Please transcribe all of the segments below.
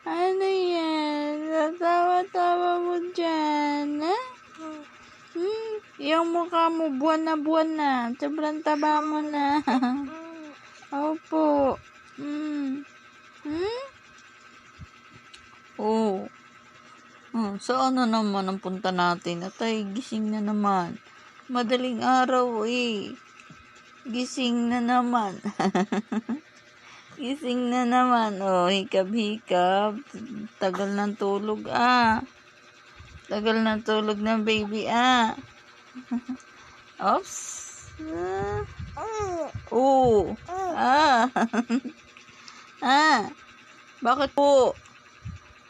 Ano yan? Natawa-tawa mo dyan, ha? Yung mukha mo, buwan na. Sobrang taba mo na. Opo. Oh. Saan na naman ang punta natin? Atay, gising na naman. Madaling araw eh. Gising na naman. Gising na naman. Oh, hikab-hikab. Tagal ng tulog Tagal ng tulog ng baby Oops. Bakit po?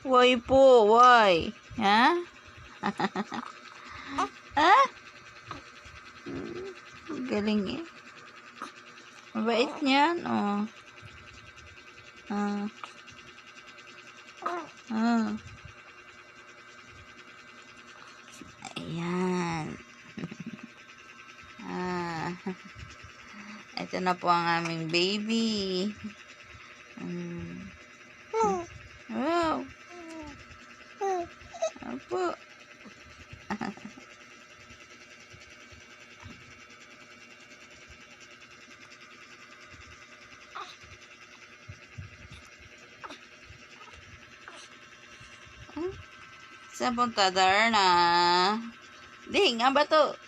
Why po? Why? Ha? Galing eh. Mabait niyan. Oh. Ayan. Ito na po ang aming baby. Wow. Opo. Saan punta, Darna? Ding, ang bato.